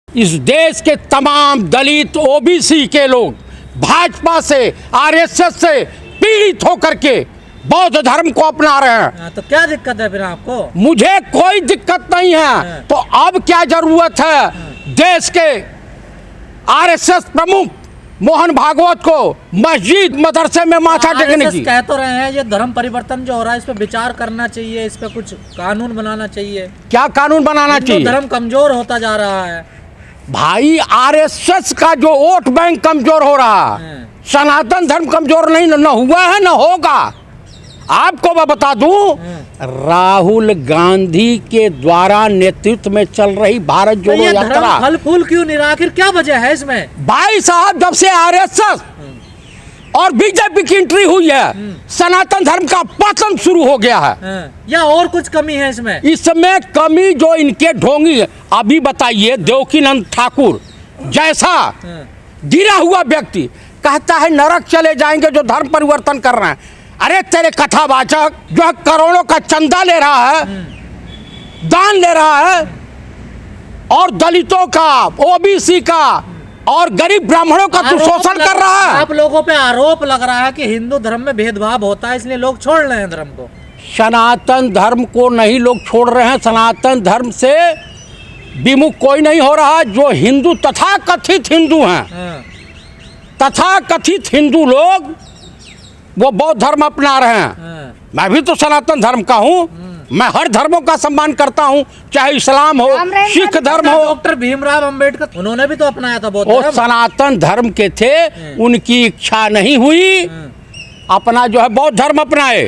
इस देश के तमाम दलित ओबीसी के लोग भाजपा से आरएसएस से पीड़ित होकर के बौद्ध धर्म को अपना रहे हैं। तो क्या दिक्कत है फिर आपको? मुझे कोई दिक्कत नहीं है। तो अब क्या जरूरत है देश के आरएसएस प्रमुख मोहन भागवत को मस्जिद मदरसे में माथा टेकने की? कह तो रहे हैं ये धर्म परिवर्तन जो हो रहा है इस पे विचार करना चाहिए, इस पे कुछ कानून बनाना चाहिए। क्या कानून बनाना चाहिए? धर्म कमजोर होता जा रहा है भाई। आरएसएस का जो वोट बैंक कमजोर हो रहा है, सनातन धर्म कमजोर नहीं न हुआ है न होगा। आपको मैं बता दूं, राहुल गांधी के द्वारा नेतृत्व में चल रही भारत जोड़ो यात्रा फल फूल क्यों नहीं रहा? आखिर क्या वजह है इसमें? भाई साहब, जब से आरएसएस और बीजेपी की एंट्री हुई है, सनातन धर्म का पतन शुरू हो गया है। या और कुछ कमी है इसमें? इसमें कमी जो इनके ढोंगी है। अभी बताइए, देवकीनंद ठाकुर जैसा गिरा हुआ व्यक्ति कहता है नरक चले जाएंगे जो धर्म परिवर्तन कर रहे हैं। अरे तेरे कथावाचक जो करोड़ों का चंदा ले रहा है, दान ले रहा है, और दलितों का, ओबीसी का और गरीब ब्राह्मणों का तू शोषण कर रहा है। आप लोगों पे आरोप लग रहा है कि हिंदू धर्म में भेदभाव होता है इसलिए लोग छोड़ रहे हैं धर्म को। सनातन धर्म को नहीं लोग छोड़ रहे हैं, सनातन धर्म से विमुख कोई नहीं हो रहा। जो हिंदू तथाकथित हिंदू हैं, तथाकथित हिंदू लोग वो बौद्ध धर्म अपना रहे हैं। मैं भी तो सनातन धर्म का हूँ। मैं हर धर्मों का सम्मान करता हूँ, चाहे इस्लाम हो, सिख धर्म हो। डॉक्टर भीमराव अंबेडकर उन्होंने भी तो अपनाया था बौद्ध वो धर्म। सनातन धर्म के थे, उनकी इच्छा नहीं हुई अपना जो है बौद्ध धर्म अपनाए।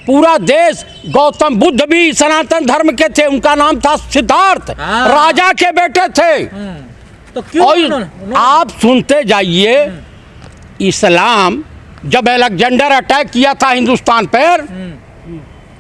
पूरा देश, गौतम बुद्ध भी सनातन धर्म के थे, उनका नाम था सिद्धार्थ, राजा के बेटे थे। तो क्यों आप सुनते जाइए, इस्लाम जब अलेक्जेंडर अटैक किया था हिंदुस्तान पर,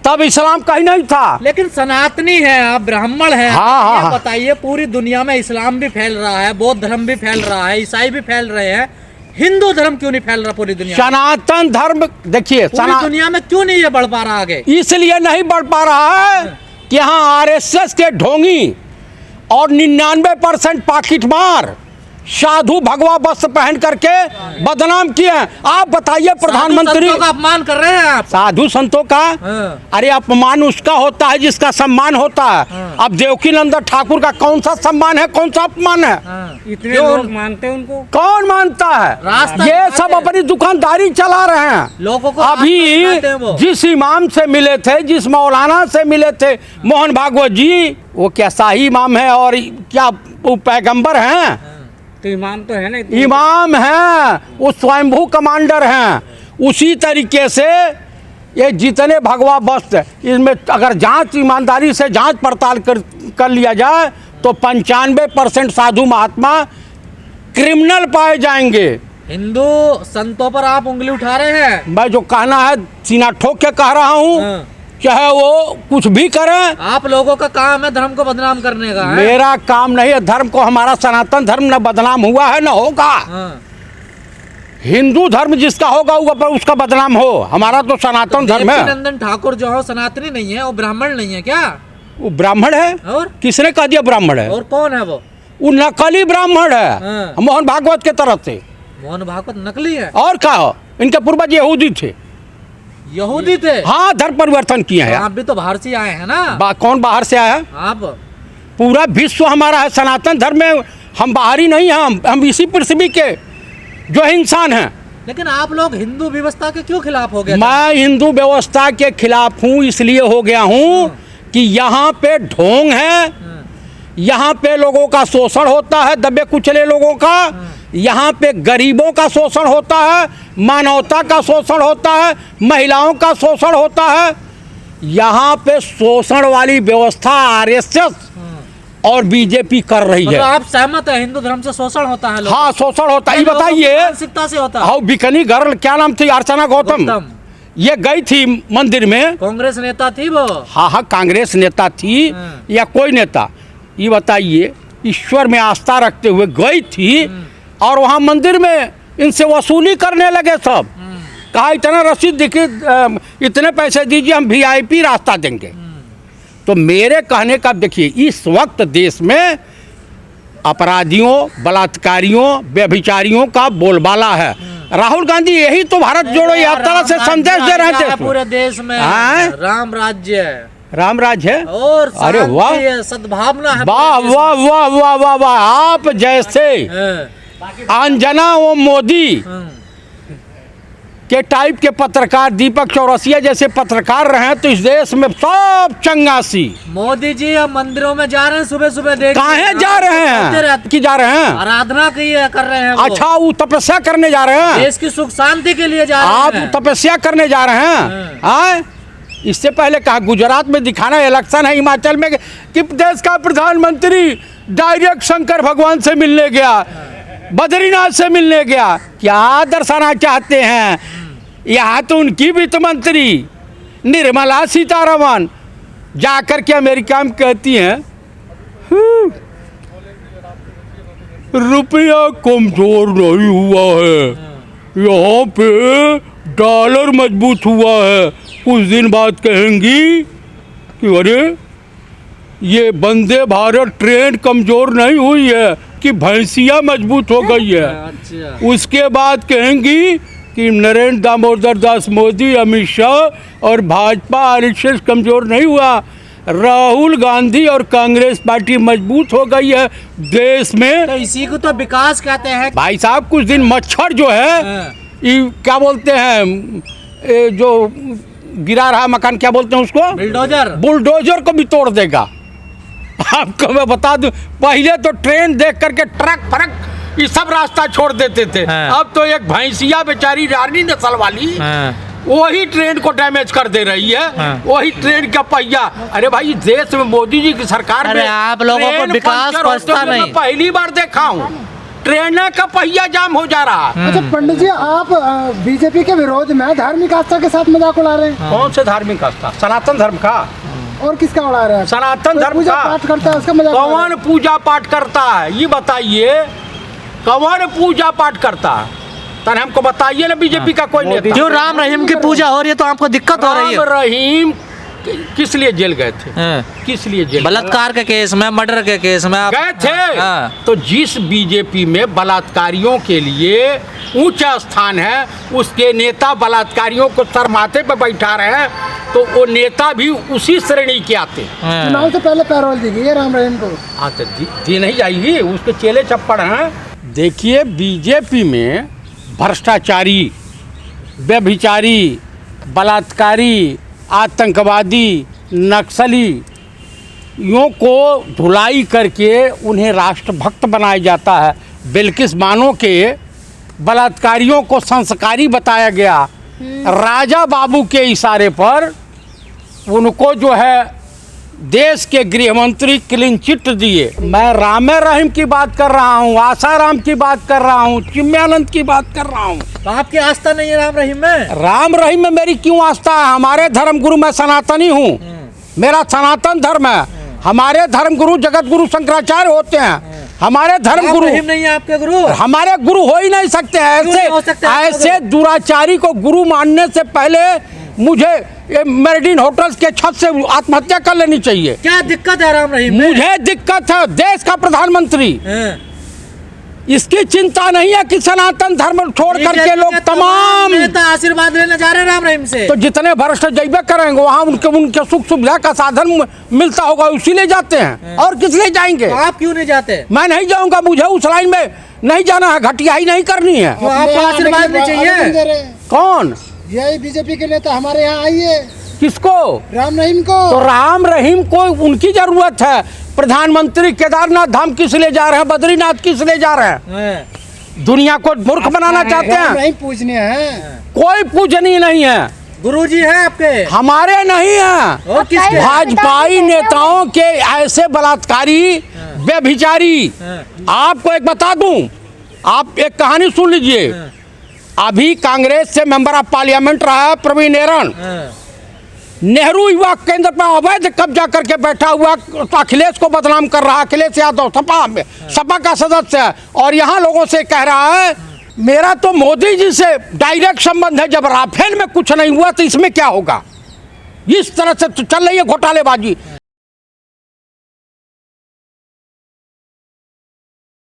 तब इस्लाम कहीं नहीं था। लेकिन सनातनी है, आप ब्राह्मण हैं। हाँ। बताइए, पूरी दुनिया में इस्लाम भी फैल रहा है, बौद्ध धर्म भी फैल रहा है, ईसाई भी फैल रहे हैं, हिंदू धर्म क्यों नहीं फैल रहा पूरी दुनिया? सनातन धर्म देखिए, पूरी दुनिया में क्यों नहीं ये बढ़ पा रहा आगे? इसलिए नहीं बढ़ पा रहा है कि यहाँ आरएसएस के ढोंगी और 99% पाकिटमार साधु भगवा वस्त्र पहन करके बदनाम किए हैं। आप बताइए, प्रधानमंत्री का अपमान कर रहे हैं आप। साधु संतों का? अरे अपमान उसका होता है जिसका सम्मान होता है। अब देवकीनंद ठाकुर का कौन सा सम्मान है, कौन सा अपमान है? इतने लोग मानते हैं उनको? कौन मानता है? ये सब अपनी दुकानदारी चला रहे हैं। लोगों को अभी जिस इमाम से मिले थे, जिस मौलाना से मिले थे मोहन भागवत जी, वो क्या शाही इमाम है और क्या वो पैगंबर हैं? तो इमाम तो है ना, इमाम हैं, वो स्वयंभू कमांडर हैं। उसी तरीके से ये जितने भगवा वस्त्र, इसमें अगर जांच ईमानदारी से जांच पड़ताल कर लिया जाए तो 95% साधु महात्मा क्रिमिनल पाए जाएंगे। हिंदू संतों पर आप उंगली उठा रहे हैं। मैं जो कहना है सीना ठोक के कह रहा हूँ, चाहे वो कुछ भी करें। आप लोगों का काम है धर्म को बदनाम करने का है? मेरा काम नहीं है धर्म को। हमारा सनातन धर्म न बदनाम हुआ है न होगा। हिंदू धर्म जिसका होगा उसका बदनाम हो। हमारा तो सनातन धर्म है। देवकीनंदन ठाकुर जो है सनातनी नहीं है, वो ब्राह्मण नहीं है क्या? वो ब्राह्मण है। और किसने कह दिया ब्राह्मण है? और कौन है वो? वो नकली ब्राह्मण है, मोहन भागवत के तरफ से। मोहन भागवत नकली है? और क्या, इनके पूर्वज यहूदी थे। यहूदी थे? हाँ, धर्म परिवर्तन किया है। आप भी तो बाहर से आए हैं ना? कौन बाहर से आया? आप। पूरा विश्व हमारा है। सनातन धर्म में हम बाहरी नहीं हैं, हम इसी पृथ्वी के जो इंसान हैं। लेकिन आप लोग हिंदू व्यवस्था के क्यों खिलाफ हो गए? मैं हिंदू व्यवस्था के खिलाफ हूँ, इसलिए हो गया हूँ कि यहाँ पे ढोंग है, यहाँ पे लोगों का शोषण होता है, दबे कुचले लोगों का। यहाँ पे गरीबों का शोषण होता है, मानवता का शोषण होता है, महिलाओं का शोषण होता है। यहाँ पे शोषण वाली व्यवस्था आरएसएस और बीजेपी कर रही है। आप सहमत है हिंदू धर्म से शोषण होता है? हाँ, शोषण होता है। ये बताइए, मानसिकता से होता है। हाँ, बिकनी गर्ल, क्या नाम थी? अर्चना गौतम। ये गई थी मंदिर में। कांग्रेस नेता थी वो? हाँ, कांग्रेस नेता थी या कोई नेता, ये बताइए, ईश्वर में आस्था रखते हुए गई थी और वहाँ मंदिर में इनसे वसूली करने लगे सब। कहा इतना रसीद देखिए, इतने पैसे दीजिए, हम वीआईपी रास्ता देंगे। तो मेरे कहने का देखिए, इस वक्त देश में अपराधियों, बलात्कारियों, व्यभिचारियों का बोलबाला है। राहुल गांधी यही तो भारत जोड़ो यात्रा से संदेश दे रहे थे पूरे देश में हाँ? राम राज्य है, राम राज्य है और अरे वाह, शांति है, सद्भावना है। वाह वाह वाह वाह वाह वाह, आप जैसे अंजना व मोदी के टाइप के पत्रकार, दीपक चौरसिया जैसे पत्रकार रहे हैं तो इस देश में सब चंगासी। मोदी जी अब मंदिरों में जा रहे हैं, सुबह सुबह देख कहाँ जा रहे हैं कि जा रहे हैं? आराधना कर रहे हैं वो। अच्छा, वो तपस्या करने जा रहे हैं, देश की सुख शांति के लिए जा रहे आप हैं। तपस्या करने जा रहे हैं हाँ? इससे पहले कहा गुजरात में दिखाना इलेक्शन है, हिमाचल में कि देश का प्रधानमंत्री डायरेक्ट शंकर भगवान से मिलने गया, बद्रीनाथ से मिलने गया। क्या दर्शाना चाहते हैं? यहाँ तो उनकी वित्त मंत्री निर्मला सीतारमण जाकर के अमेरिका में कहती हैं रुपया कमजोर नहीं हुआ है, यहाँ पे डॉलर मजबूत हुआ है। कुछ दिन बाद कहेंगी कि अरे ये वंदे भारत ट्रेन कमजोर नहीं हुई है कि भैंसिया मजबूत हो गई है। अच्छा। उसके बाद कहेंगी कि नरेंद्र दामोदर दास मोदी, अमित शाह और भाजपा आरएसएस कमजोर नहीं हुआ, राहुल गांधी और कांग्रेस पार्टी मजबूत हो गई है देश में। तो इसी को तो विकास कहते हैं भाई साहब, कुछ दिन मच्छर जो है ये क्या बोलते हैं, ये जो गिरा रहा मकान क्या बोलते हैं उसको, बुलडोजर को भी तोड़ देगा। आपको मैं बता दूं, पहले तो ट्रेन देख करके ट्रक फरक ये सब रास्ता छोड़ देते थे, अब तो एक भैंसिया बेचारी रानी नस्ल वाली वही ट्रेन को डैमेज कर दे रही है, वही ट्रेन का पहिया। अरे भाई, देश में मोदी जी की सरकार में आप लोगों को विकास पहुंचता नहीं। मैं पहली बार देखा हूँ ट्रेन का पहिया जाम हो जा रहा है। अच्छा पंडित जी, आप बीजेपी के विरोध में धार्मिक आस्था के साथ मजाक उड़ा रहे हैं। कौन से धार्मिक आस्था? सनातन धर्म का। और किसका उड़ा रहे हैं? सनातन धर्म पूजा का। पाठ करता है उसका मजाक। कौन पूजा पाठ करता है ये बताइए, कौन पूजा पाठ करता है? तब हमको बताइए ना, बीजेपी का कोई नेता। क्यों राम रहीम की पूजा हो रही है तो आपको दिक्कत हो रही है? राम रहीम किस लिए जेल गए थे? किस लिए जेल? बलात्कार के केस में, मर्डर के केस में गए थे। तो जिस बीजेपी में बलात्कारियों के लिए ऊंचा स्थान है, उसके नेता बलात्कारियों को सर माथे पर बैठा रहे हैं, तो वो नेता भी उसी श्रेणी के आते हैं। चुनाव से पहले पैरोल दी गई है राम रहीम को। हाँ तो दी नहीं जाएगी, उसके चेले चप्पड़ हैं। देखिए, बीजेपी में भ्रष्टाचारी, व्यभिचारी, बलात्कारी, आतंकवादी, नक्सलियों को धुलाई करके उन्हें राष्ट्रभक्त बनाया जाता है। बिल्किस बानो के बलात्कारियों को संस्कारी बताया गया। राजा बाबू के इशारे पर उनको जो है देश के गृह मंत्री क्लीन चिट दिए। मैं राम रहीम की बात कर रहा हूँ, आसाराम की बात कर रहा हूँ, चिन्मयानंद की बात कर रहा हूँ। तो आपकी आस्था नहीं है राम रहीम में? राम रहीम में मेरी क्यों आस्था है? हमारे धर्म गुरु, मैं सनातनी हूँ, मेरा सनातन धर्म है। हमारे धर्म गुरु जगत गुरु शंकराचार्य होते हैं। हमारे धर्म गुरु नहीं है आपके गुरु? हमारे गुरु हो ही नहीं सकते। ऐसे दुराचारी को गुरु मानने से पहले मुझे ये मेरिडिन होटल्स के छत से आत्महत्या कर लेनी चाहिए। क्या दिक्कत है राम रहीम? मुझे दिक्कत है, देश का प्रधानमंत्री, इसकी चिंता नहीं है कि सनातन धर्म छोड़ करके लोग तमाम आशीर्वाद लेने जा रहे हैं राम रहीम से। तो जितने भ्रष्ट जैबे करेंगे वहाँ उनके सुख सुविधा का साधन मिलता होगा, इसीलिए जाते हैं। और किस लिए जाएंगे? तो आप क्यों नहीं जाते? मैं नहीं जाऊंगा, मुझे उस लाइन में नहीं जाना है, घटियाई नहीं करनी है। तो आपको आशीर्वाद नहीं चाहिए? कौन? यही बीजेपी के नेता हमारे यहाँ आइए। किसको? राम रहीम को। तो राम रहीम को उनकी जरूरत है। प्रधानमंत्री केदारनाथ धाम किस लिए जा रहे हैं? बद्रीनाथ किस लिए जा रहे हैं? दुनिया को मूर्ख बनाना चाहते हैं। राम रहीम पूजनीय है, कोई पूजनीय नहीं है। गुरुजी है आपके? हमारे नहीं है। और किसके? भाजपाई नेताओं के ऐसे बलात्कारी, व्यभिचारी। आपको एक बता दूं, आप एक कहानी सुन लीजिए। अभी कांग्रेस से मेंबर ऑफ पार्लियामेंट रहा है प्रवीण एरन, नेहरू युवा केंद्र पर अवैध कब्जा करके बैठा हुआ, तो अखिलेश को बदनाम कर रहा है। अखिलेश यादव सपा का सदस्य है, और यहाँ लोगों से कह रहा है मेरा तो मोदी जी से डायरेक्ट संबंध है, जब राफेल में कुछ नहीं हुआ तो इसमें क्या होगा। इस तरह से तो चल रही है घोटालेबाजी।